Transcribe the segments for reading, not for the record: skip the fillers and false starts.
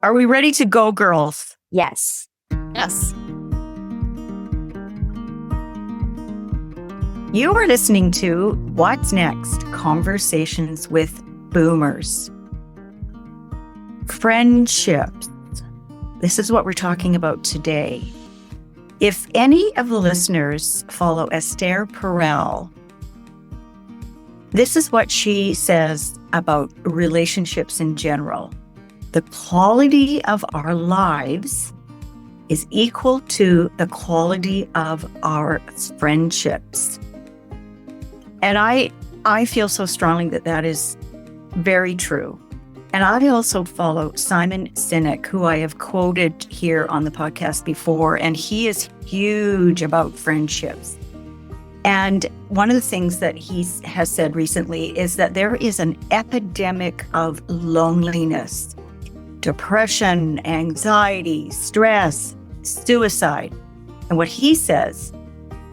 Are we ready to go, girls? Yes. Yes. You are listening to What's Next? Conversations with Boomers. Friendships. This is what we're talking about today. If any of the listeners follow Esther Perel, this is what she says about relationships in general. The quality of our lives is equal to the quality of our friendships. And I feel so strongly that that is very true. And I also follow Simon Sinek, who I have quoted here on the podcast before, and he is huge about friendships. And one of the things that he has said recently is that there is an epidemic of loneliness, depression, anxiety, stress, suicide. And what he says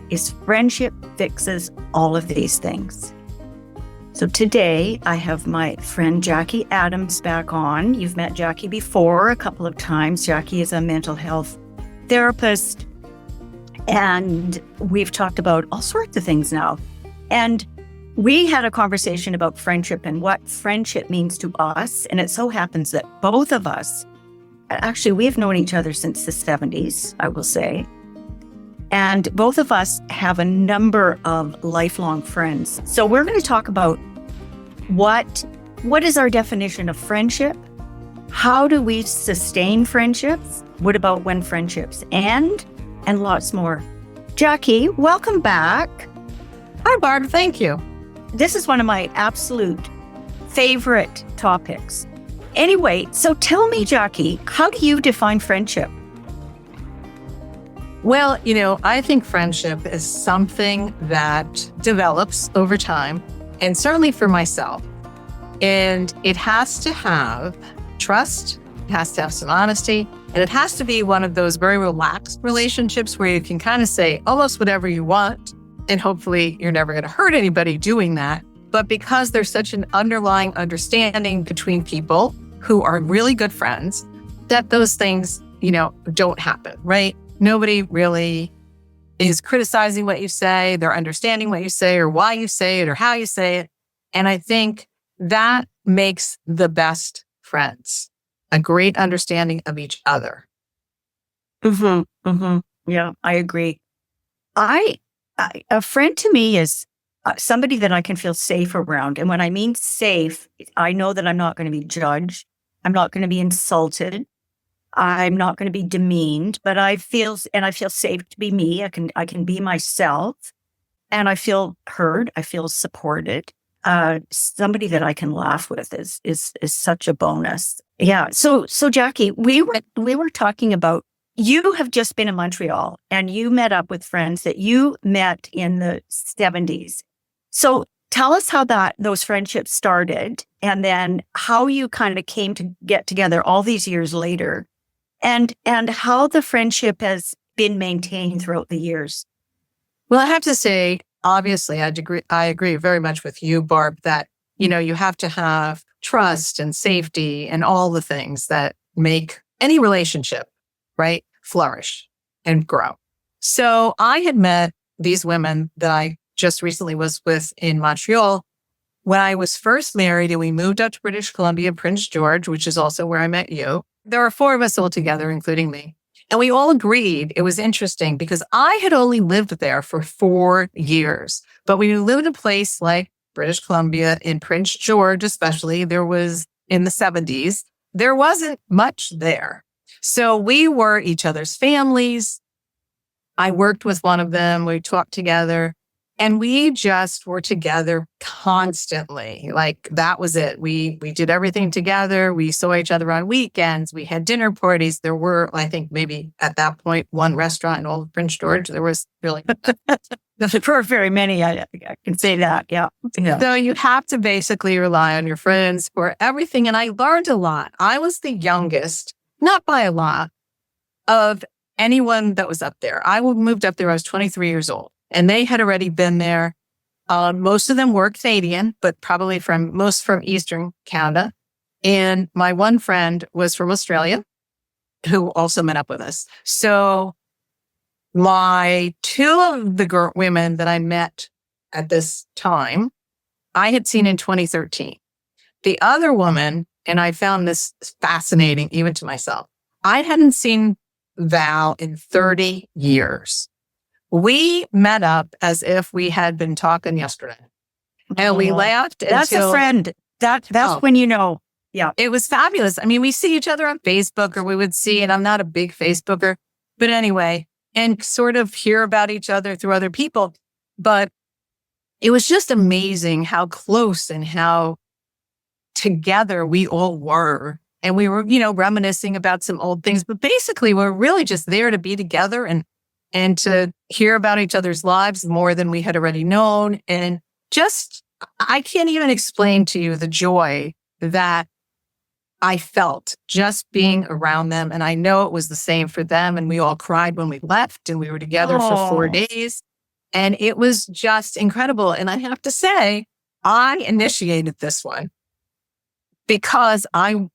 is friendship fixes all of these things. So today I have my friend Jackie Adams back on. You've met Jackie before a couple of times. Jackie is a mental health therapist, and we've talked about all sorts of things now. And we had a conversation about friendship and what friendship means to us. And it so happens that both of us, actually, we've known each other since the 70s, I will say. And both of us have a number of lifelong friends. So we're going to talk about what is our definition of friendship? How do we sustain friendships? What about when friendships end? And lots more. Jackie, welcome back. Hi, Barb. Thank you. This is one of my absolute favorite topics. Anyway, so tell me, Jackie, how do you define friendship? Well, I think friendship is something that develops over time, and certainly for myself. And it has to have trust, it has to have some honesty, and it has to be one of those very relaxed relationships where you can kind of say almost whatever you want. And hopefully you're never going to hurt anybody doing that. But because there's such an underlying understanding between people who are really good friends, that those things, don't happen, right? Nobody really is criticizing what you say. They're understanding what you say or why you say it or how you say it. And I think that makes the best friends, a great understanding of each other. Yeah, I agree. A friend to me is somebody that I can feel safe around. And when I mean safe, I know that I'm not going to be judged. I'm not going to be insulted. I'm not going to be demeaned, but I feel safe to be me. I can be myself, and I feel heard. I feel supported. Somebody that I can laugh with is such a bonus. Yeah. So Jackie, we were talking about, you have just been in Montreal and you met up with friends that you met in the 70s. So tell us how those friendships started, and then how you kind of came to get together all these years later, and how the friendship has been maintained throughout the years. Well, I have to say, obviously, I agree very much with you, Barb, that, you have to have trust and safety and all the things that make any relationship, right, flourish and grow. So I had met these women that I just recently was with in Montreal when I was first married, and we moved out to British Columbia, Prince George, which is also where I met you. There were 4 of us all together, including me. And we all agreed it was interesting because I had only lived there for 4 years. But when you live in a place like British Columbia, in Prince George especially, there was, in the 70s, there wasn't much there. So we were each other's families. I worked with one of them. We talked together. And we just were together constantly. Like, that was it. We did everything together. We saw each other on weekends. We had dinner parties. There were, I think, maybe at that point, one restaurant in all of Prince George. There was really for very many. I can say that. Yeah. So you have to basically rely on your friends for everything. And I learned a lot. I was the youngest, not by a lot, of anyone that was up there. I moved up there. I was 23 years old. And they had already been there. Most of them were Canadian, but probably from Eastern Canada. And my one friend was from Australia who also met up with us. So my two of the women that I met at this time, I had seen in 2013. The other woman, and I found this fascinating even to myself, I hadn't seen Val in 30 years. We met up as if we had been talking yesterday. And we laughed That's until... a friend. That's when you know. Yeah. It was fabulous. I mean, we see each other on Facebook, or we would see, and I'm not a big Facebooker, but anyway, and sort of hear about each other through other people. But it was just amazing how close and how together we all were. And we were, reminiscing about some old things, but basically we're really just there to be together and to hear about each other's lives more than we had already known. And just, I can't even explain to you the joy that I felt just being around them. And I know it was the same for them. And we all cried when we left, and we were together for 4 days. And it was just incredible. And I have to say, I initiated this one because I,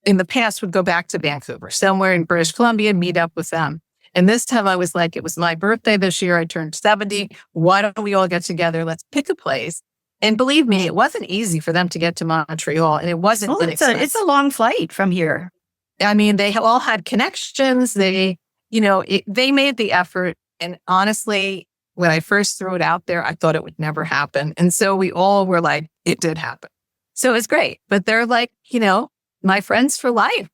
in the past, would go back to Vancouver, somewhere in British Columbia, meet up with them. And this time I was like, it was my birthday this year. I turned 70. Why don't we all get together? Let's pick a place. And believe me, it wasn't easy for them to get to Montreal, and it wasn't inexpensive. It's a long flight from here. I mean, they all had connections. They made the effort. And honestly, when I first threw it out there, I thought it would never happen. And so we all were like, it did happen. So it's great. But they're like, my friends for life.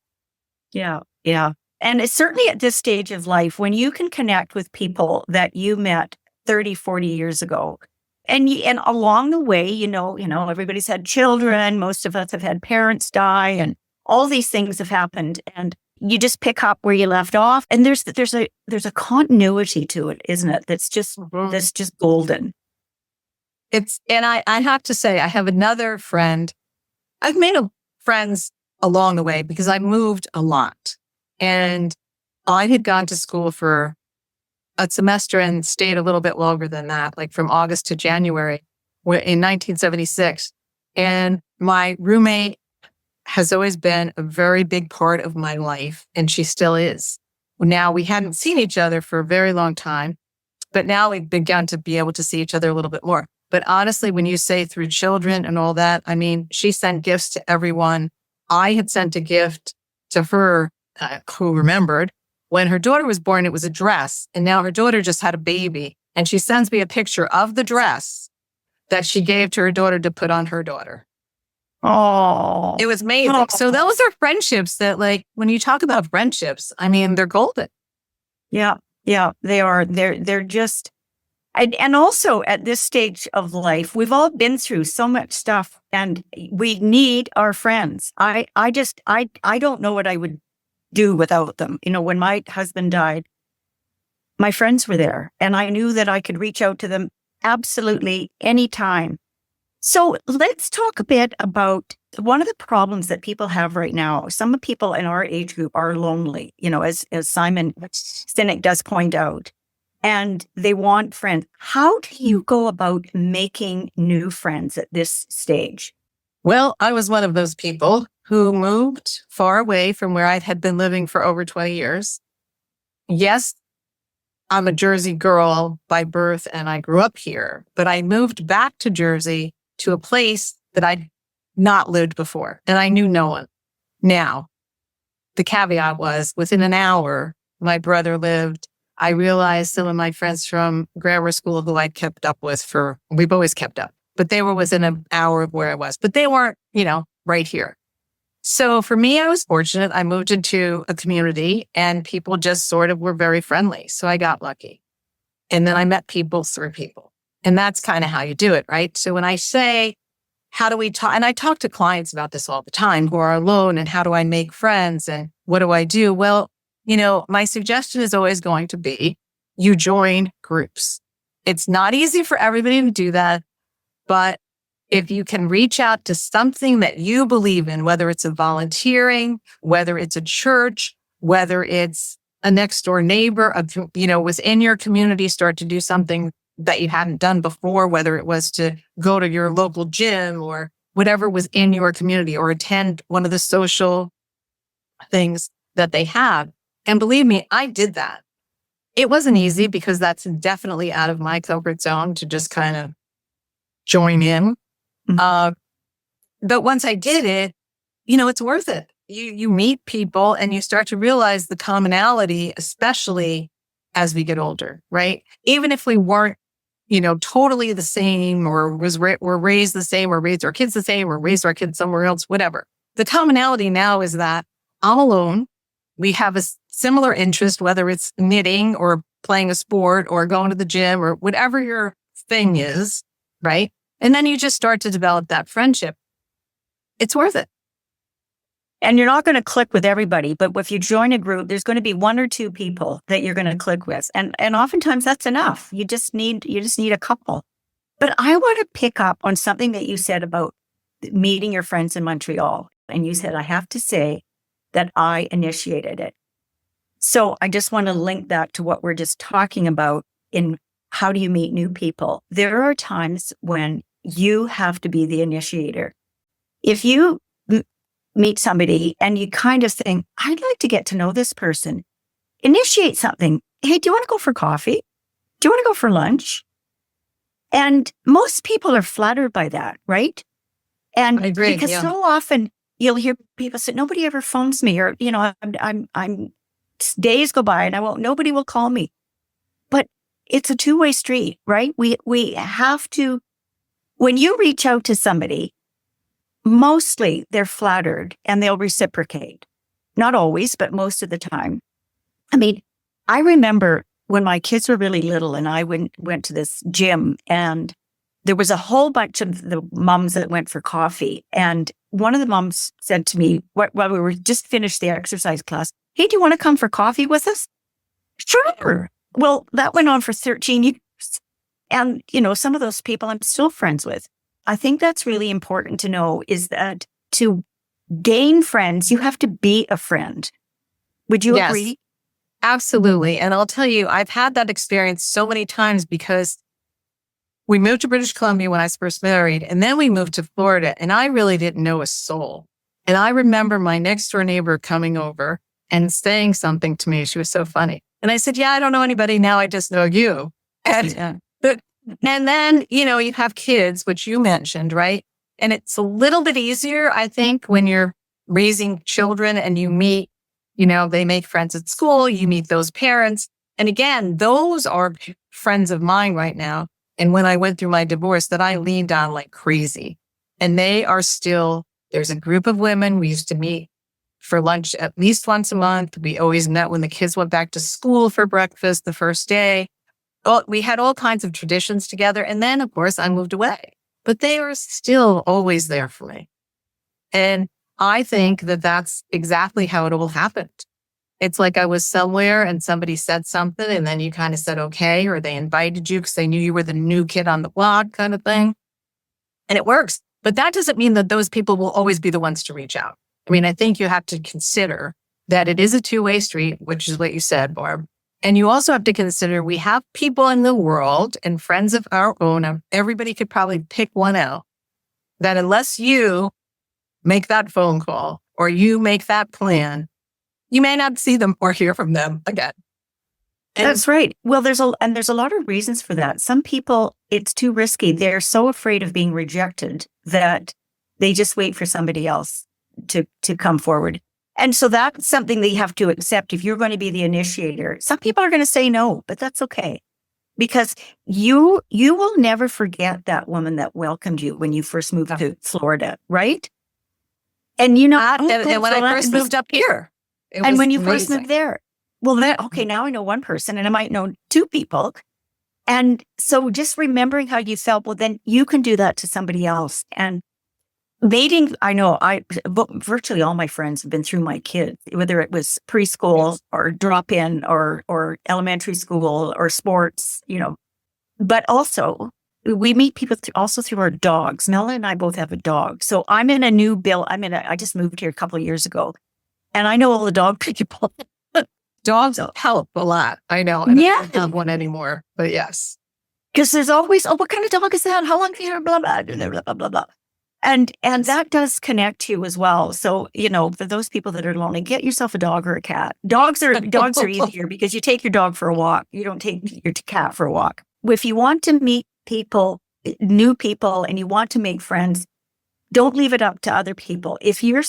Yeah. Yeah. And it's certainly at this stage of life when you can connect with people that you met 30, 40 years ago. And along the way, everybody's had children. Most of us have had parents die, and all these things have happened. And you just pick up where you left off. And there's a continuity to it, isn't it? That's just golden. And I have to say, I have another friend. I've made friends along the way because I moved a lot, and I had gone to school for a semester and stayed a little bit longer than that, like from August to January in 1976. And my roommate has always been a very big part of my life, and she still is. Now, we hadn't seen each other for a very long time, but now we've begun to be able to see each other a little bit more. But honestly, when you say through children and all that, I mean, she sent gifts to everyone. I had sent a gift to her, who remembered. When her daughter was born, it was a dress. And now her daughter just had a baby. And she sends me a picture of the dress that she gave to her daughter to put on her daughter. Oh, it was amazing. Oh. So those are friendships that, like, when you talk about friendships, I mean, they're golden. Yeah. Yeah, they are. They're just, and also at this stage of life, we've all been through so much stuff, and we need our friends. I don't know what I would do without them. When my husband died, my friends were there, and I knew that I could reach out to them absolutely anytime. So let's talk a bit about one of the problems that people have right now. Some people in our age group are lonely, as Simon Sinek does point out, and they want friends. How do you go about making new friends at this stage? Well, I was one of those people who moved far away from where I had been living for over 20 years. Yes, I'm a Jersey girl by birth, and I grew up here, but I moved back to Jersey to a place that I'd not lived before, and I knew no one. Now, the caveat was within an hour, my brother lived. I realized some of my friends from grammar school who I'd kept up with we've always kept up, but they were within an hour of where I was, but they weren't, right here. So for me, I was fortunate. I moved into a community, and people just sort of were very friendly. So I got lucky. And then I met people through people. And that's kind of how you do it, right? So when I say, how do we talk? And I talk to clients about this all the time who are alone, and how do I make friends, and what do I do? Well, my suggestion is always going to be you join groups. It's not easy for everybody to do that, but if you can reach out to something that you believe in, whether it's a volunteering, whether it's a church, whether it's a next door neighbor, within your community, start to do something that you hadn't done before, whether it was to go to your local gym or whatever was in your community or attend one of the social things that they have. And believe me, I did that. It wasn't easy because that's definitely out of my comfort zone to just kind of join in. Mhm. But once I did it, it's worth it. You meet people and you start to realize the commonality, especially as we get older, right? Even if we weren't, totally the same or were raised the same or raised our kids the same or raised our kids somewhere else, whatever. The commonality now is that I'm alone. We have a similar interest, whether it's knitting or playing a sport or going to the gym or whatever your thing is, right? And then you just start to develop that friendship. It's worth it. And you're not going to click with everybody, but if you join a group, there's going to be one or two people that you're going to click with. And oftentimes that's enough. You just need a couple. But I want to pick up on something that you said about meeting your friends in Montreal. And you said, I have to say that I initiated it. So I just want to link that to what we're just talking about in how do you meet new people? There are times when you have to be the initiator. If you meet somebody and you kind of think, I'd like to get to know this person, initiate something. Hey, do you want to go for coffee? Do you want to go for lunch? And most people are flattered by that, right? And I agree, because yeah. so often you'll hear people say, nobody ever phones me, or, I'm days go by and nobody will call me. But it's a two-way street, right? We have to, when you reach out to somebody, mostly they're flattered and they'll reciprocate. Not always, but most of the time. I mean, I remember when my kids were really little and I went to this gym and there was a whole bunch of the moms that went for coffee. And one of the moms said to me, while we were just finished the exercise class, hey, do you want to come for coffee with us? Sure. Well, that went on for 13 years. And, some of those people I'm still friends with. I think that's really important to know is that to gain friends, you have to be a friend. Would you Yes, agree? absolutely. And I'll tell you, I've had that experience so many times because we moved to British Columbia when I was first married, and then we moved to Florida, and I really didn't know a soul. And I remember my next door neighbor coming over and saying something to me. She was so funny. And I said, yeah, I don't know anybody now. I just know you. And then, you have kids, which you mentioned, right? And it's a little bit easier, I think, when you're raising children and you meet, they make friends at school, you meet those parents. And again, those are friends of mine right now. And when I went through my divorce, that I leaned on like crazy. And they are still, there's a group of women we used to meet for lunch at least once a month. We always met when the kids went back to school for breakfast the first day. Well, we had all kinds of traditions together. And then, of course, I moved away. But they are still always there for me. And I think that that's exactly how it all happened. It's like I was somewhere and somebody said something and then you kind of said, okay, or they invited you because they knew you were the new kid on the block kind of thing. And it works. But that doesn't mean that those people will always be the ones to reach out. I mean, I think you have to consider that it is a two-way street, which is what you said, Barb. And you also have to consider we have people in the world and friends of our own. Everybody could probably pick one out that unless you make that phone call or you make that plan, you may not see them or hear from them again. And That's right. Well, there's a lot of reasons for that. Some people, it's too risky. They're so afraid of being rejected that they just wait for somebody else to come forward. And so that's something that you have to accept. If you're going to be the initiator, some people are going to say no, but that's okay. Because you will never forget that woman that welcomed you when you first moved to Florida, right? And and when I first moved up here. And when you first amazing. moved there, well, okay, now I know one person and I might know two people. And so just remembering how you felt, well, then you can do that to somebody else. And mating, I know virtually all my friends have been through my kids, whether it was preschool or drop in or elementary school or sports, but also we meet people also through our dogs. Mela and I both have a dog. So I'm in a new bill. I just moved here a couple of years ago and I know all the dog people. Dogs help a lot. I know. And I don't have one anymore, but yes. Because there's always, what kind of dog is that? How long have you had? Blah, blah, blah, blah, blah, blah. And that does connect you as well. So, for those people that are lonely, get yourself a dog or a cat. Dogs are easier because you take your dog for a walk. You don't take your cat for a walk. If you want to meet people, new people, and you want to make friends, don't leave it up to other people. If you're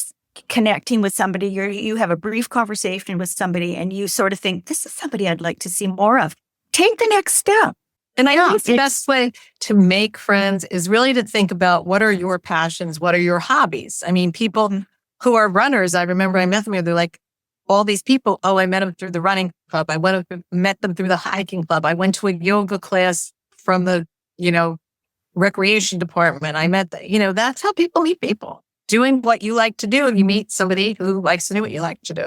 connecting with somebody, you have a brief conversation with somebody and you sort of think, this is somebody I'd like to see more of, take the next step. And I think the best way to make friends is really to think about what are your passions? What are your hobbies? I mean, people who are runners, I remember I met them here. They're like, all these people, I met them through the running club. Met them through the hiking club. I went to a yoga class from the, recreation department. I met, that's how people meet people. Doing what you like to do, and you meet somebody who likes to do what you like to do.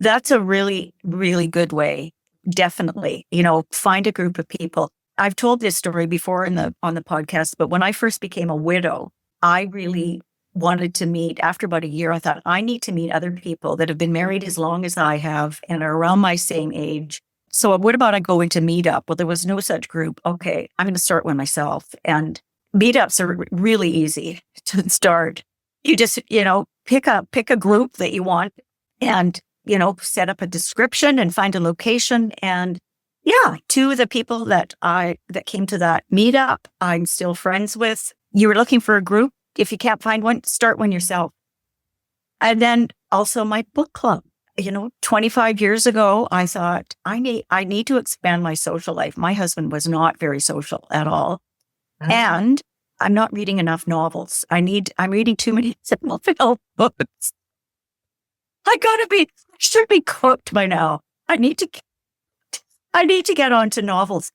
That's a really, really good way. Definitely, find a group of people. I've told this story before on the podcast, but when I first became a widow, I really wanted to meet, after about a year, I thought, I need to meet other people that have been married as long as I have and are around my same age. So what about I go into Meetup? Well, there was no such group. Okay, I'm going to start one myself. And Meetups are really easy to start. You just, pick a group that you want and set up a description and find a location. And two of the people that came to that meetup, I'm still friends with. You were looking for a group. If you can't find one, start one yourself. And then also my book club. 25 years ago, I thought I need to expand my social life. My husband was not very social at all. Mm-hmm. And I'm not reading enough novels. I'm reading too many self-help books. I should be cooked by now. I need to get onto novels.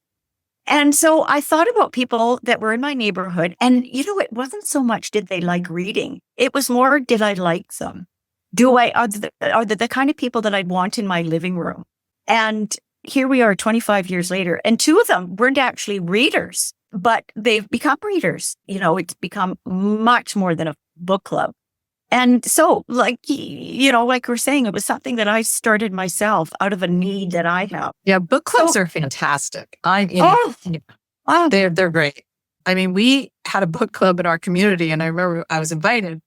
And so I thought about people that were in my neighborhood, and it wasn't so much did they like reading. It was more, did I like them? Are they the kind of people that I'd want in my living room? And here we are 25 years later, and two of them weren't actually readers, but they've become readers. It's become much more than a book club. And so, like we're saying, it was something that I started myself out of a need that I have. Yeah, book clubs are fantastic. They're great. I mean, we had a book club in our community, and I remember I was invited,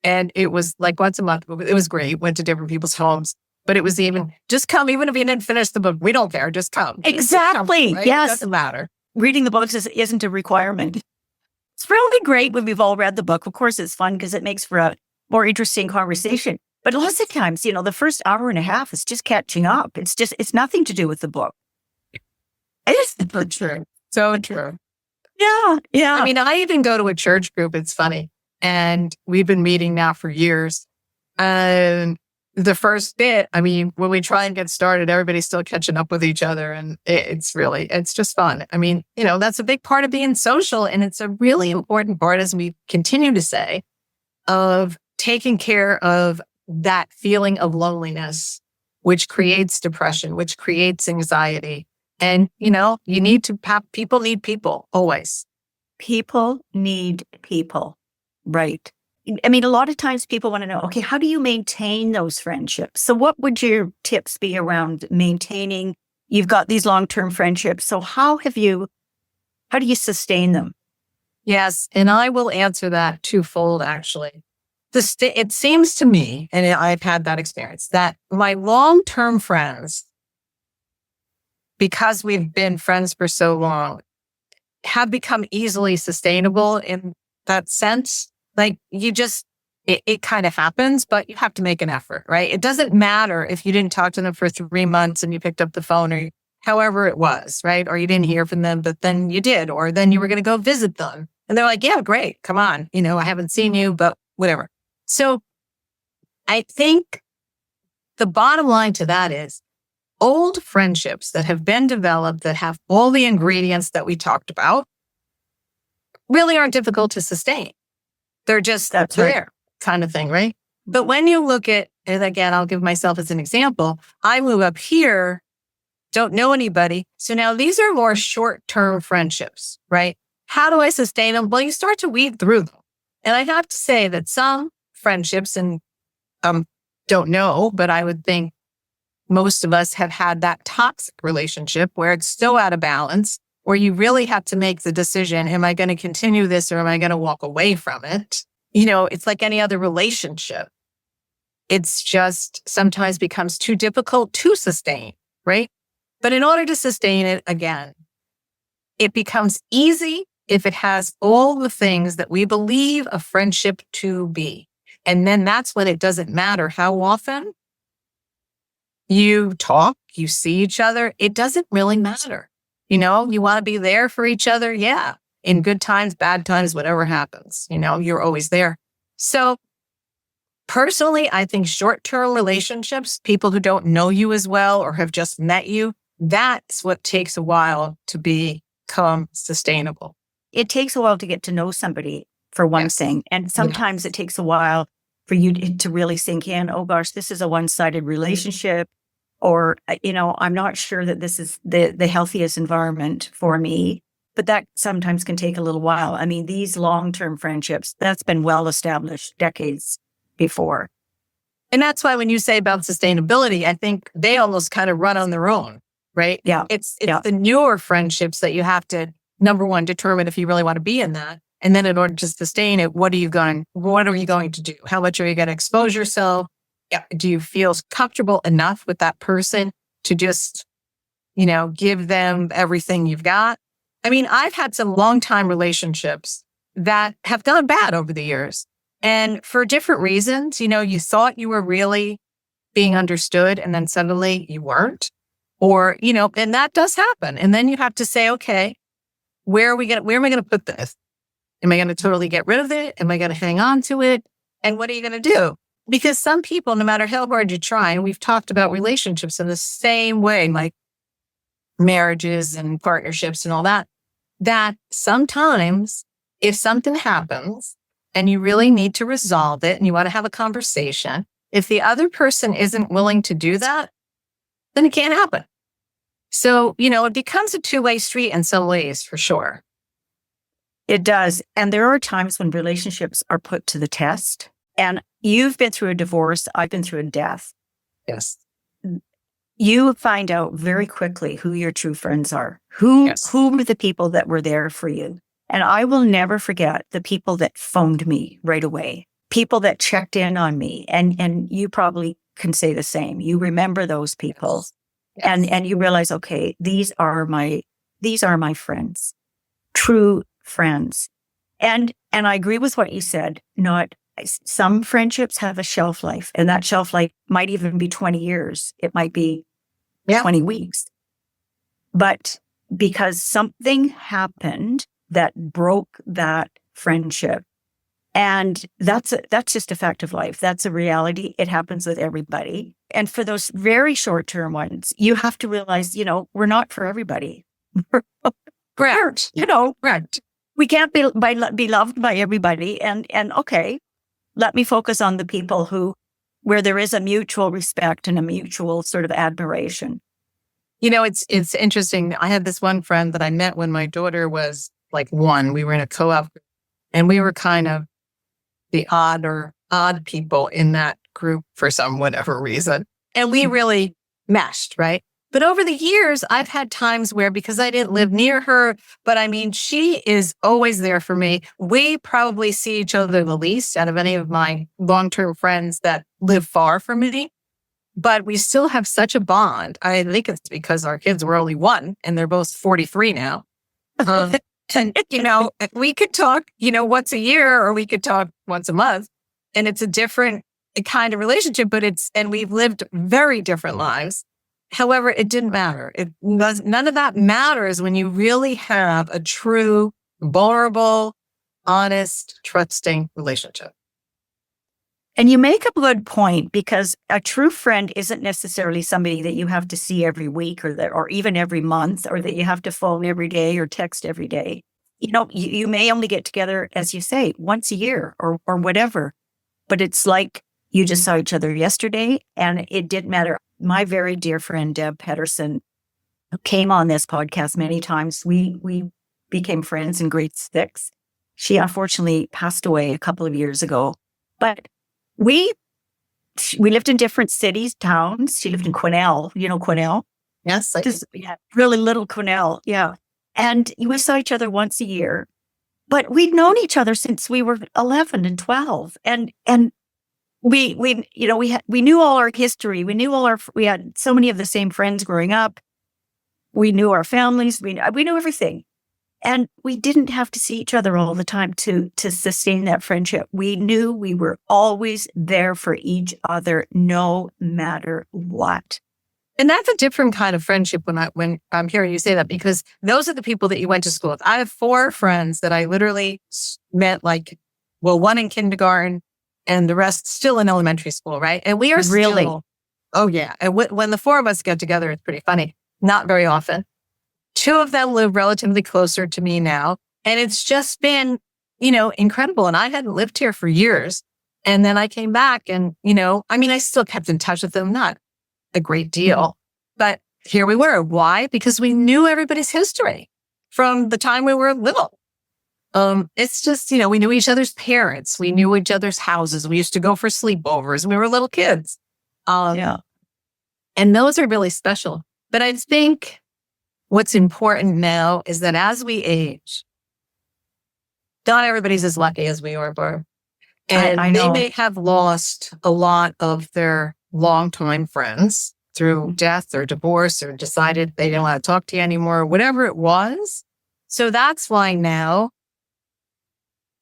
and it was like once a month. It was great. Went to different people's homes, but it was just come, even if you didn't finish the book. We don't care. Just come. Exactly. Just come, right? Yes. It doesn't matter. Reading the books isn't a requirement. It's really great when we've all read the book. Of course, it's fun because it makes for a more interesting conversation. But lots of times, the first hour and a half is just catching up. It's nothing to do with the book. It's so true. So true. Yeah. I mean, I even go to a church group. It's funny. And we've been meeting now for years. And the first bit, when we try and get started, everybody's still catching up with each other. And it's just fun. I mean, that's a big part of being social. And it's a really important part, as we continue to say, of taking care of that feeling of loneliness, which creates depression, which creates anxiety. And, people need people always. People need people. Right. I mean, a lot of times people want to know, okay, how do you maintain those friendships? So what would your tips be around maintaining? You've got these long-term friendships. So how do you sustain them? Yes. And I will answer that twofold, actually. It seems to me, and I've had that experience, that my long-term friends, because we've been friends for so long, have become easily sustainable in that sense. Like it kind of happens, but you have to make an effort, right? It doesn't matter if you didn't talk to them for 3 months and you picked up the phone or however it was, right? Or you didn't hear from them, but then you did, or then you were going to go visit them. And they're like, yeah, great. Come on. I haven't seen you, but whatever. So I think the bottom line to that is old friendships that have been developed, that have all the ingredients that we talked about, really aren't difficult to sustain. They're just there kind of thing, right? But when you look at, and again, I'll give myself as an example, I move up here, don't know anybody. So now these are more short-term friendships, right? How do I sustain them? Well, you start to weed through them. And I have to say that some friendships, and don't know, but I would think most of us have had that toxic relationship where it's so out of balance where you really have to make the decision, am I going to continue this or am I going to walk away from it? You know, it's like any other relationship. It's just sometimes becomes too difficult to sustain, right? But in order to sustain it, again, it becomes easy if it has all the things that we believe a friendship to be. And then that's when it doesn't matter how often you talk, you see each other. It doesn't really matter. You know, you want to be there for each other. Yeah. In good times, bad times, whatever happens, you know, you're always there. So personally, I think short-term relationships, people who don't know you as well or have just met you, that's what takes a while to become sustainable. It takes a while to get to know somebody, for one thing. And sometimes it takes a while for you to really sink in, oh gosh, this is a one-sided relationship. Or, you know, I'm not sure that this is the healthiest environment for me. But that sometimes can take a little while. I mean, these long-term friendships, that's been well established decades before. And that's why when you say about sustainability, I think they almost kind of run on their own, right? Yeah. It's the newer friendships that you have to, number one, determine if you really want to be in that. And then in order to sustain it, what are you going to do? How much are you going to expose yourself? Do you feel comfortable enough with that person to just, you know, give them everything you've got? I mean, I've had some long-time relationships that have gone bad over the years. And for different reasons, you know, you thought you were really being understood and then suddenly you weren't. Or, you know, and that does happen. And then you have to say, okay, where am I going to put this? Am I going to totally get rid of it? Am I going to hang on to it? And what are you going to do? Because some people, no matter how hard you try, and we've talked about relationships in the same way, like marriages and partnerships and all that, that sometimes if something happens and you really need to resolve it and you want to have a conversation, if the other person isn't willing to do that, then it can't happen. So, you know, it becomes a two-way street in some ways, for sure. It does. And there are times when relationships are put to the test. And you've been through a divorce. I've been through a death. Yes. You find out very quickly who your true friends are, who are the people that were there for you. And I will never forget the people that phoned me right away, people that checked in on me. And you probably can say the same. You remember those people and you realize, okay, these are my friends, true friends. And I agree with what you said. Some friendships have a shelf life, and that shelf life might even be 20 years. It might be 20 weeks. But because something happened that broke that friendship, and that's just a fact of life. That's a reality. It happens with everybody. And for those very short-term ones, you have to realize, you know, we're not for everybody. Correct. You know, correct. We can't be loved by everybody. And okay, let me focus on the people where there is a mutual respect and a mutual sort of admiration. You know, it's interesting. I had this one friend that I met when my daughter was like 1. We were in a co-op and we were kind of the odd people in that group for some whatever reason. And we really meshed, right? But over the years, I've had times where, because I didn't live near her, but I mean, she is always there for me. We probably see each other the least out of any of my long-term friends that live far from me. But we still have such a bond. I think it's because our kids were only 1 and they're both 43 now. And, you know, we could talk, you know, once a year or we could talk once a month. And it's a different kind of relationship, and we've lived very different lives. However, it didn't matter. None of that matters when you really have a true, vulnerable, honest, trusting relationship. And you make a good point, because a true friend isn't necessarily somebody that you have to see every week or even every month, or that you have to phone every day or text every day. You know, you may only get together, as you say, once a year or whatever, but it's like you just saw each other yesterday and it didn't matter. My very dear friend, Deb Pedersen, who came on this podcast many times, we became friends in grade 6. She unfortunately passed away a couple of years ago, but we lived in different cities, towns. She lived in Quesnel. You know Quesnel? Yes. Really little Quesnel. Yeah. And we saw each other once a year, but we'd known each other since we were 11 and 12. And we knew all our history. We had so many of the same friends growing up. We knew our families. We knew everything. And we didn't have to see each other all the time to sustain that friendship. We knew we were always there for each other, no matter what. And that's a different kind of friendship when I'm hearing you say that, because those are the people that you went to school with. I have 4 friends that I literally met, one in kindergarten and the rest still in elementary school, right? And we are Really? still, oh yeah. And when the 4 of us get together, it's pretty funny. Not very often. 2 of them live relatively closer to me now. And it's just been, incredible. And I hadn't lived here for years. And then I came back and, I still kept in touch with them, not a great deal, but here we were. Why? Because we knew everybody's history from the time we were little. It's just, we knew each other's parents. We knew each other's houses. We used to go for sleepovers. We were little kids. Yeah. And those are really special. But I think what's important now is that as we age, not everybody's as lucky as we are, Barb. And I know. they may have lost a lot of their longtime friends through death or divorce, or decided they didn't want to talk to you anymore, whatever it was. So that's why now,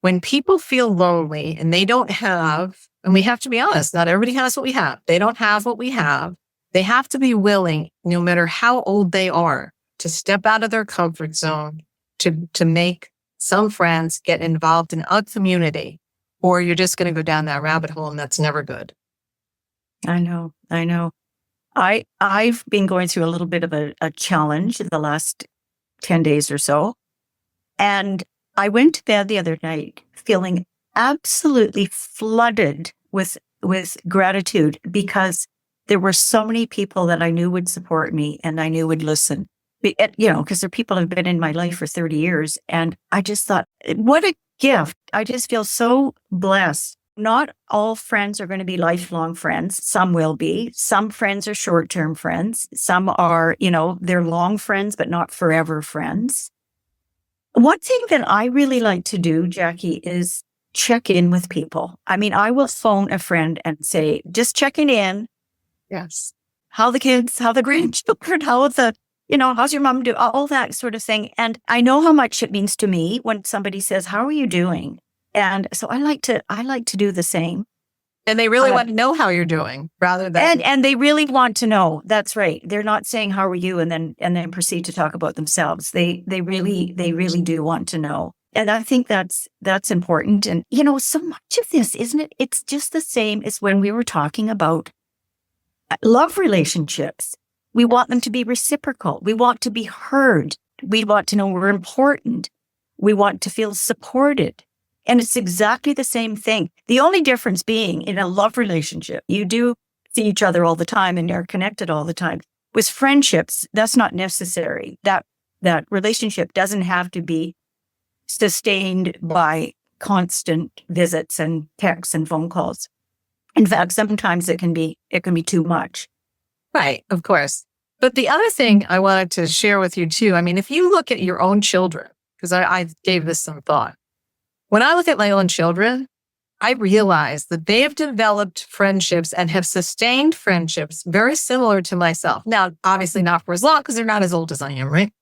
when people feel lonely and they don't have, and we have to be honest, not everybody has what we have. They don't have what we have. They have to be willing, no matter how old they are, to step out of their comfort zone, to make some friends, get involved in a community, or you're just going to go down that rabbit hole, and that's never good. I know. I've been going through a little bit of a challenge in the last 10 days or so. And I went to bed the other night feeling absolutely flooded with gratitude, because there were so many people that I knew would support me and I knew would listen. Because there are people who have been in my life for 30 years. And I just thought, what a gift. I just feel so blessed. Not all friends are going to be lifelong friends. Some will be. Some friends are short-term friends. Some are, they're long friends, but not forever friends. One thing that I really like to do, Jackie, is check in with people. I will phone a friend and say, just checking in. Yes. How the kids, how the grandchildren, how's your mom do, all that sort of thing. And I know how much it means to me when somebody says, how are you doing? And so I like to do the same. And they really want to know how you're doing, rather than and they really want to know. That's right. They're not saying how are you and then proceed to talk about themselves. They really do want to know. And I think that's important. And so much of this, isn't it? It's just the same as when we were talking about love relationships. We want them to be reciprocal. We want to be heard. We want to know we're important. We want to feel supported. And it's exactly the same thing. The only difference being in a love relationship, you do see each other all the time and you're connected all the time. With friendships, that's not necessary. That relationship doesn't have to be sustained by constant visits and texts and phone calls. In fact, sometimes it can be too much. Right, of course. But the other thing I wanted to share with you too, if you look at your own children, because I gave this some thought. When I look at my own children, I realize that they have developed friendships and have sustained friendships very similar to myself. Now, obviously not for as long, because they're not as old as I am, right?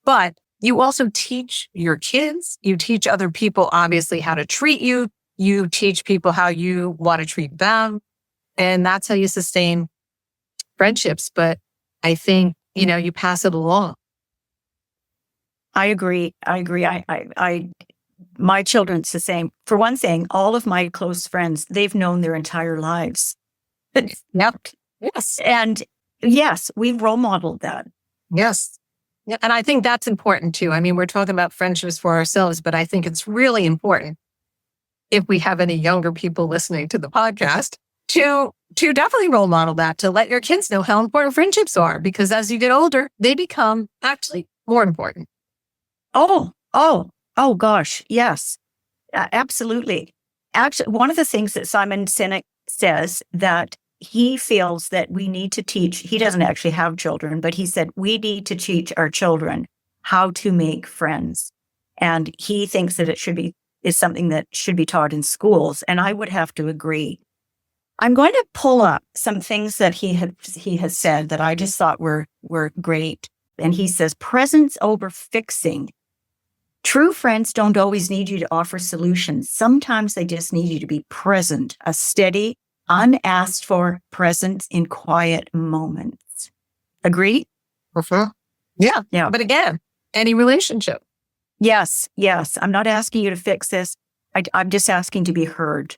But you also teach your kids, you teach other people, obviously, how to treat you. You teach people how you want to treat them. And that's how you sustain friendships. But I think, you pass it along. I agree. My children, it's the same. For one thing, all of my close friends, they've known their entire lives. Yep. Yes. And yes, we've role modeled that. Yes. Yeah. And I think that's important too. We're talking about friendships for ourselves, but I think it's really important, if we have any younger people listening to the podcast, to definitely role model that, to let your kids know how important friendships are, because as you get older, they become actually more important. Oh gosh, yes, absolutely. Actually, one of the things that Simon Sinek says, that he feels that we need to teach, he doesn't actually have children, but he said we need to teach our children how to make friends. And he thinks that is something that should be taught in schools. And I would have to agree. I'm going to pull up some things that he has said that I just thought were great. And he says, presence over fixing. True friends don't always need you to offer solutions. Sometimes they just need you to be present, a steady, unasked for presence in quiet moments. Agree? Yeah. Yeah. But again, any relationship. Yes. I'm not asking you to fix this. I'm just asking to be heard.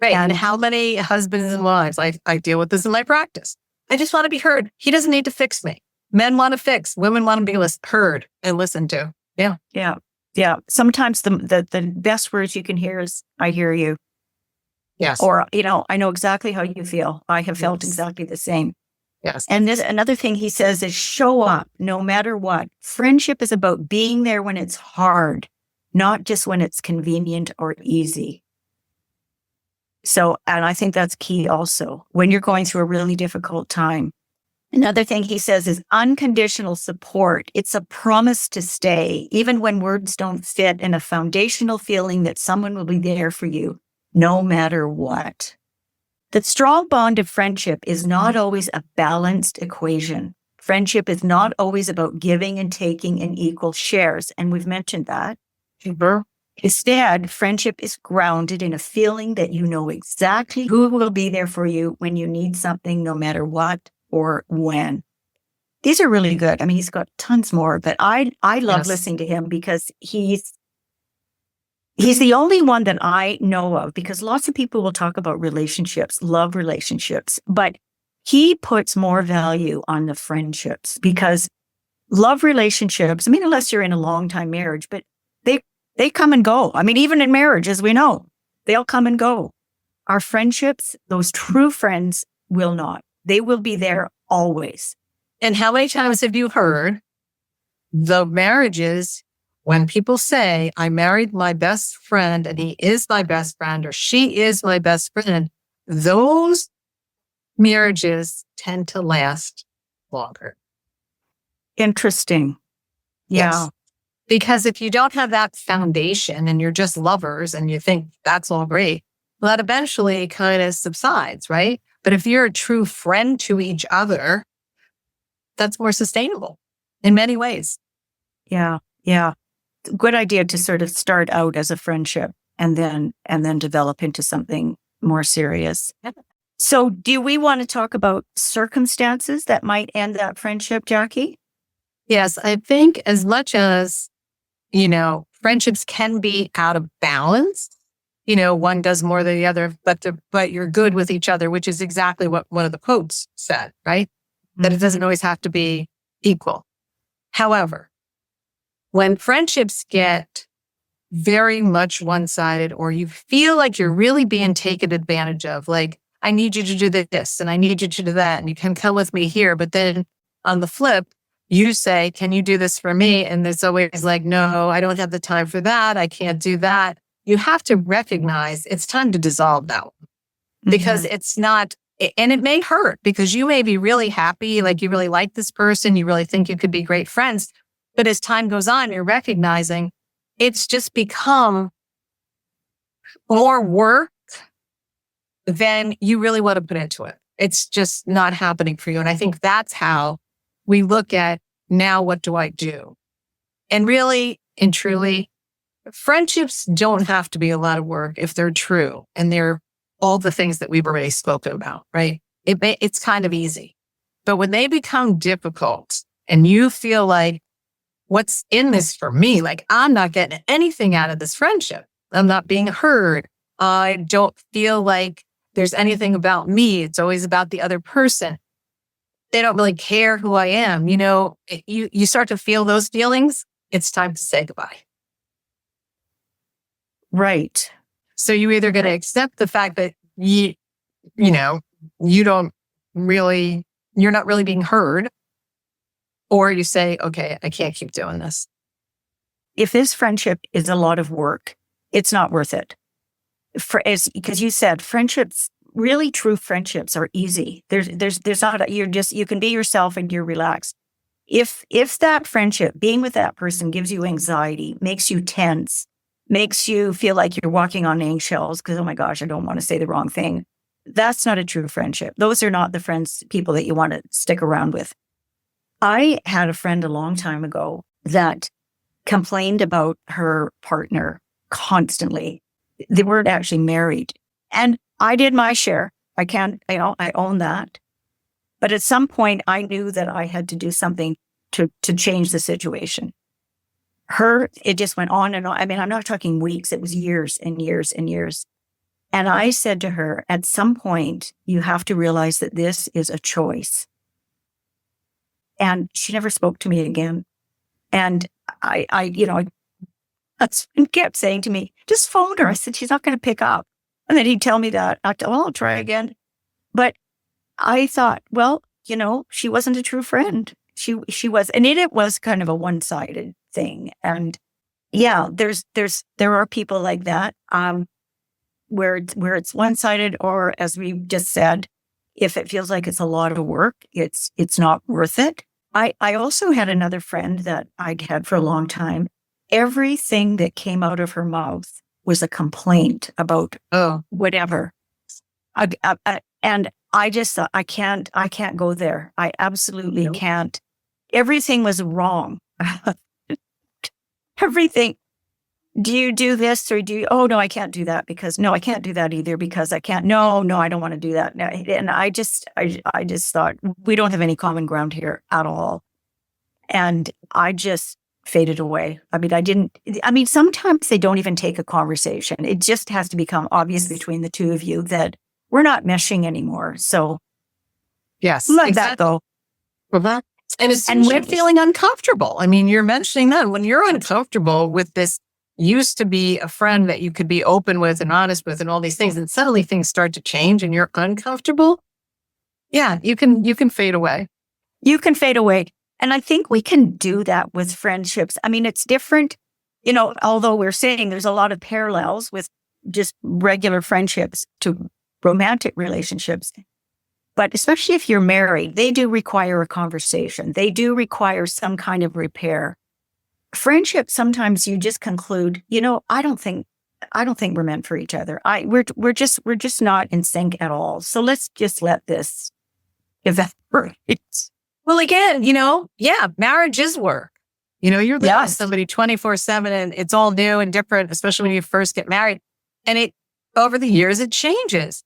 Right. And how many husbands and wives, I deal with this in my practice. I just want to be heard. He doesn't need to fix me. Men want to fix. Women want to be heard and listened to. Yeah. Yeah. Sometimes the best words you can hear is, I hear you. Yes. Or, I know exactly how you feel. I have felt exactly the same. Yes. And another thing he says is show up no matter what. Friendship is about being there when it's hard, not just when it's convenient or easy. So, and I think that's key also when you're going through a really difficult time. Another thing he says is unconditional support. It's a promise to stay, even when words don't fit, and a foundational feeling that someone will be there for you, no matter what. The strong bond of friendship is not always a balanced equation. Friendship is not always about giving and taking in equal shares, and we've mentioned that. Instead, friendship is grounded in a feeling that you know exactly who will be there for you when you need something, no matter what or when. These are really good. I mean, he's got tons more, but I love listening to him because he's the only one that I know of, because lots of people will talk about relationships, love relationships, but he puts more value on the friendships, because love relationships, I mean, unless you're in a long-time marriage, but they come and go. I mean, even in marriage, as we know, they'll come and go. Our friendships, those true friends, will not. They will be there always. And how many times have you heard the marriages when people say, I married my best friend and he is my best friend or she is my best friend, those marriages tend to last longer. Interesting. Yeah. Yes. Because if you don't have that foundation and you're just lovers and you think that's all great, well, that eventually kind of subsides, right? But if you're a true friend to each other, that's more sustainable in many ways. Yeah. Good idea to sort of start out as a friendship and then develop into something more serious. Yeah. So do we want to talk about circumstances that might end that friendship, Jackie? Yes, I think as much as, friendships can be out of balance, one does more than the other, but you're good with each other, which is exactly what one of the quotes said, right? Mm-hmm. That it doesn't always have to be equal. However, when friendships get very much one-sided, or you feel like you're really being taken advantage of, like, I need you to do this and I need you to do that, and you can come with me here. But then on the flip, you say, can you do this for me? And there's always like, no, I don't have the time for that. I can't do that. You have to recognize it's time to dissolve that one, because it's not, and it may hurt, because you may be really happy, like you really like this person, you really think you could be great friends. But as time goes on, you're recognizing it's just become more work than you really want to put into it. It's just not happening for you. And I think that's how we look at, now what do I do? And really and truly, friendships don't have to be a lot of work if they're true and they're all the things that we've already spoken about, right? It's kind of easy. But when they become difficult and you feel like, what's in this for me? Like, I'm not getting anything out of this friendship. I'm not being heard. I don't feel like there's anything about me. It's always about the other person. They don't really care who I am. You start to feel those feelings. It's time to say goodbye. Right. So you either got to accept the fact that you're not really being heard, or you say, okay, I can't keep doing this. If this friendship is a lot of work, it's not worth it. Because you said friendships, really true friendships, are easy. There's not, you can be yourself and you're relaxed. if that friendship, being with that person gives you anxiety, makes you tense, makes you feel like you're walking on eggshells because, oh my gosh, I don't want to say the wrong thing. That's not a true friendship. Those are not the people that you want to stick around with. I had a friend a long time ago that complained about her partner constantly. They weren't actually married. And I did my share. I own that. But at some point, I knew that I had to do something to change the situation. It just went on and on. I mean, I'm not talking weeks. It was years and years and years. And I said to her, at some point, you have to realize that this is a choice. And she never spoke to me again. And my husband kept saying to me, just phone her. I said, she's not going to pick up. And then he'd tell me that. I'll try again. But I thought, well, she wasn't a true friend. She was, and it was kind of a one-sided thing. And yeah, there are people like that, where it's one-sided, or as we just said, if it feels like it's a lot of work, it's not worth it. I also had another friend that I'd had for a long time. Everything that came out of her mouth was a complaint about whatever. And I just thought, I can't go there. I absolutely can't. Everything was wrong. Everything. Do you do this or oh no, I can't do that because no, I can't do that either because I can't. No, I don't want to do that. And I just thought we don't have any common ground here at all. And I just faded away. I mean, sometimes they don't even take a conversation. It just has to become obvious between the two of you that we're not meshing anymore. So yes, like exactly. That though. Well, and we're feeling uncomfortable. I mean, you're mentioning that when you're uncomfortable with this, used to be a friend that you could be open with and honest with and all these things, and suddenly things start to change and you're uncomfortable. Yeah, you can fade away. You can fade away. And I think we can do that with friendships. I mean, it's different, although we're saying there's a lot of parallels with just regular friendships to romantic relationships. But especially if you're married, they do require a conversation. They do require some kind of repair. Friendship, sometimes you just conclude, I don't think we're meant for each other. We're just not in sync at all. So let's just let this evaporate. Well, again, marriage is work. You're living with somebody 24/7 and it's all new and different, especially when you first get married. And over the years, it changes.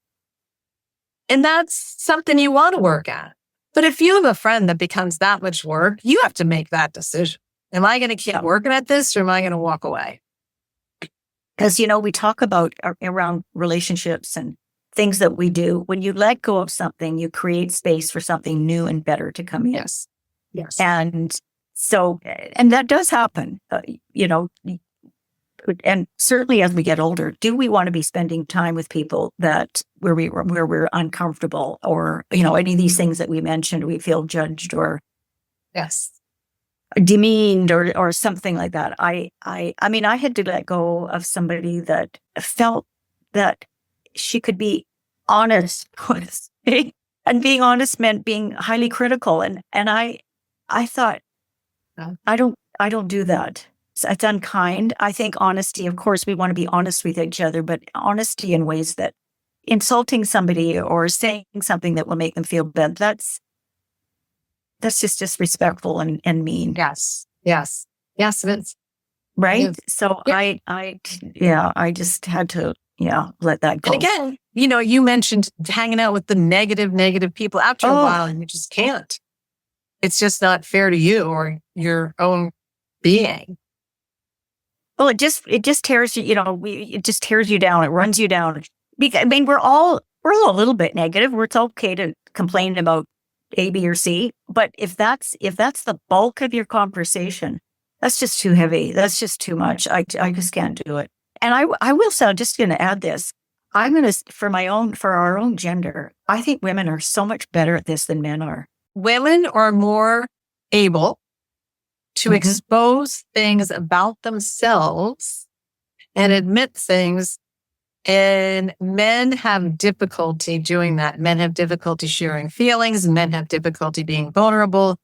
And that's something you want to work at. But if you have a friend that becomes that much work, you have to make that decision. Am I going to keep working at this or am I going to walk away? Because, we talk about around relationships and things that we do. When you let go of something, you create space for something new and better to come in. Yes. And so, and that does happen, and certainly as we get older, do we want to be spending time with people where we're uncomfortable or, any of these things that we mentioned, we feel judged or demeaned or something like that. I mean, I had to let go of somebody that felt that she could be honest with me, and being honest meant being highly critical. And I thought, I don't do that. It's unkind. I think honesty, of course, we want to be honest with each other, but honesty in ways that insulting somebody or saying something that will make them feel bad, that's just disrespectful and mean. Yes, it is. Right? Yes. So yeah. I just had to, let that go. And again, you mentioned hanging out with the negative people. After a while, you just can't. It's just not fair to you or your own being. Well, it just tears you, it just tears you down. It runs you down. I mean, we're all a little bit negative. It's okay to complain about A, B, or C. But if that's the bulk of your conversation, that's just too heavy. That's just too much. I just can't do it. And I will say, I'm just going to add this. For our own gender, I think women are so much better at this than men are. Women are more able to expose things about themselves and admit things. And men have difficulty doing that. Men have difficulty sharing feelings. Men have difficulty being vulnerable.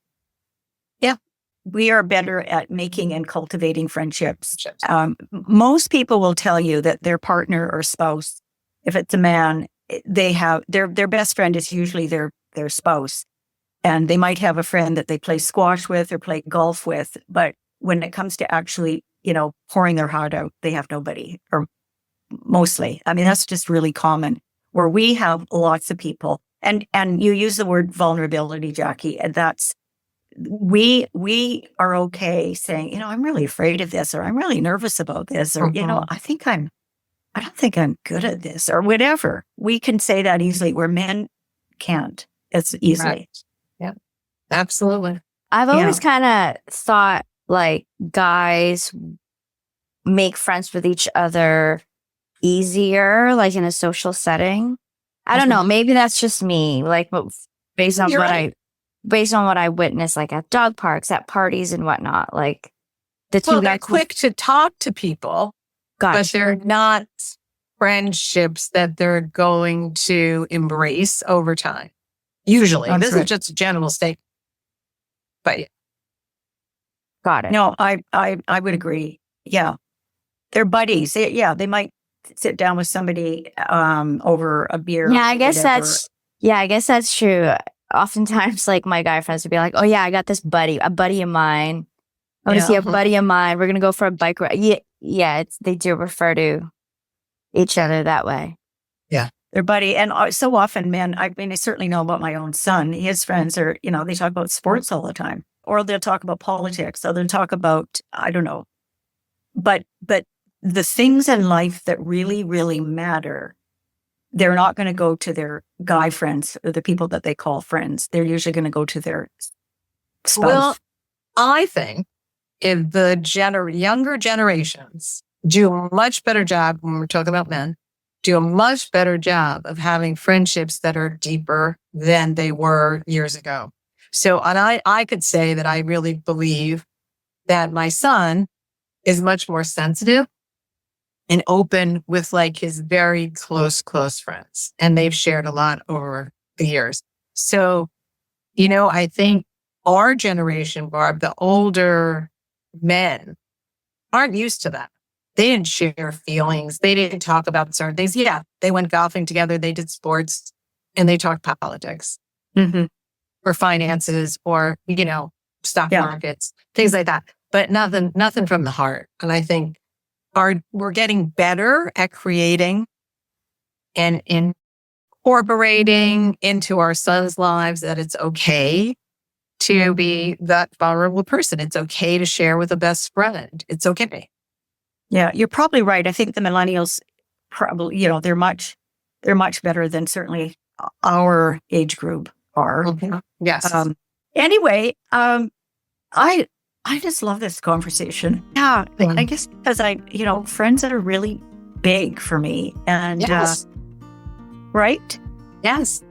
Yeah. we are better at making and cultivating friendships. Friendships. Most people will tell you that their partner or spouse, if it's a man, they have their best friend is usually their spouse. And they might have a friend that they play squash with or play golf with. But when it comes to actually, pouring their heart out, they have nobody, or mostly. I mean, that's just really common, where we have lots of people. And you use the word vulnerability, Jackie, and that's, we are okay saying, I'm really afraid of this, or I'm really nervous about this, or, I don't think I'm good at this, or whatever. We can say that easily, where men can't as easily. Right. Yeah, absolutely. I've always kind of thought like guys make friends with each other easier, like in a social setting. I don't know. Maybe that's just me. Like, based on what I witnessed, like at dog parks, at parties, and whatnot. Like the two they're guys quick to talk to people, but they're not friendships that they're going to embrace over time. Usually, this is just a general statement. But got it. No, I would agree. Yeah, they're buddies. They might sit down with somebody over a beer. Yeah, I guess that's true. Oftentimes, like my guy friends would be like, "Oh yeah, I got this buddy, a buddy of mine. I want to see a buddy of mine. We're gonna go for a bike ride." Yeah. They do refer to each other that way. Yeah, their buddy, and so often, men. I mean, I certainly know about my own son. His friends are, they talk about sports all the time, or they'll talk about politics, or they'll talk about, I don't know, but the things in life that really, really matter, they're not going to go to their guy friends, or the people that they call friends. They're usually going to go to their spouse. Well, I think if the younger generations do a much better job, when we're talking about men, do a much better job of having friendships that are deeper than they were years ago. So, and I could say that I really believe that my son is much more sensitive and open with like his very close friends. And they've shared a lot over the years. So, I think our generation, Barb, the older men aren't used to that. They didn't share feelings. They didn't talk about certain things. Yeah, they went golfing together. They did sports, and they talked politics or finances or, stock markets, things like that. But nothing from the heart. And I think we're getting better at creating and incorporating into our sons' lives that it's okay to be that vulnerable person. It's okay to share with a best friend. It's okay. Yeah, you're probably right. I think the millennials probably, they're much better than certainly our age group are. Mm-hmm. Yes. Anyway, I just love this conversation. Yeah, I guess because friends that are really big for me, and right? Yes.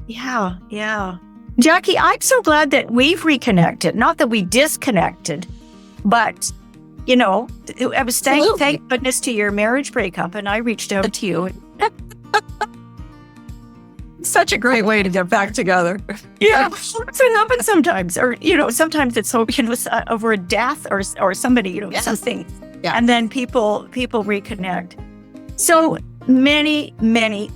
Yeah. Jackie, I'm so glad that we've reconnected. Not that we disconnected, but I was thank goodness to your marriage breakup, and I reached out to you. Such a great way to get back together. Yeah, that's what happens sometimes, or sometimes it's over a death or somebody, something, and then people reconnect. So many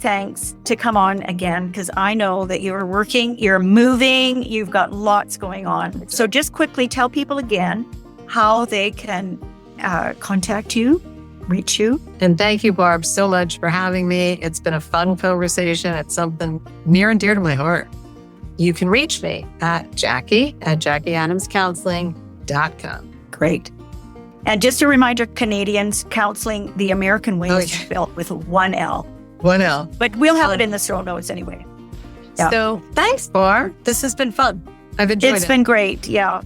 thanks to come on again, because I know that you're working, you're moving, you've got lots going on. So just quickly tell people again how they can contact you, reach you. And thank you, Barb, so much for having me. It's been a fun conversation. It's something near and dear to my heart. You can reach me at JackieAdamsCounseling.com. Great. And just a reminder, Canadians, counseling the American way is spelled with one L. One L. But we'll have it in the show notes anyway. Yeah. So thanks, Barb. This has been fun. I've enjoyed it. It's been great. Yeah.